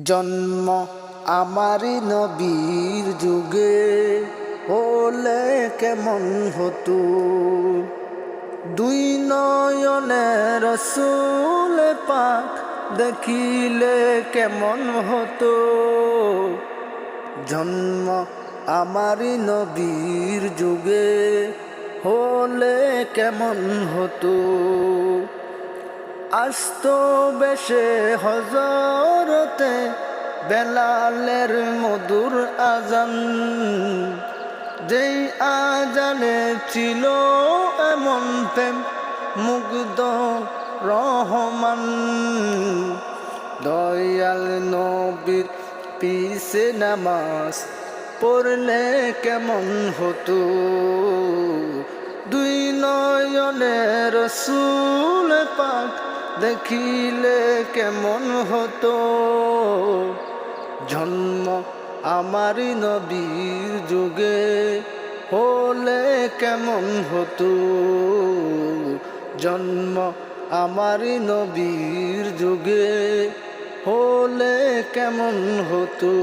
জন্ম আমারি নবীর যুগে হলে কেমন হতো, দুই নয়নে রসূল পাক দেখিলে কেমন হতো। জন্ম আমারি নবীর যুগে হলে কেমন হতো, আস্ত বেশে হজরতে বেলালের মধুর আজান, যেই আজানে ছিল এমন প্রেম মুগ্ধ রহমান। দয়াল নবীর পিছে নামাজ পড়লে কেমন হতো, দুই নয়নে রসূল পাক দেখিলে কেমন হতো। জন্ম আমারি নবীর যুগে হলে কেমন হতো, জন্ম আমারি নবীর যুগে হলে কেমন হতো।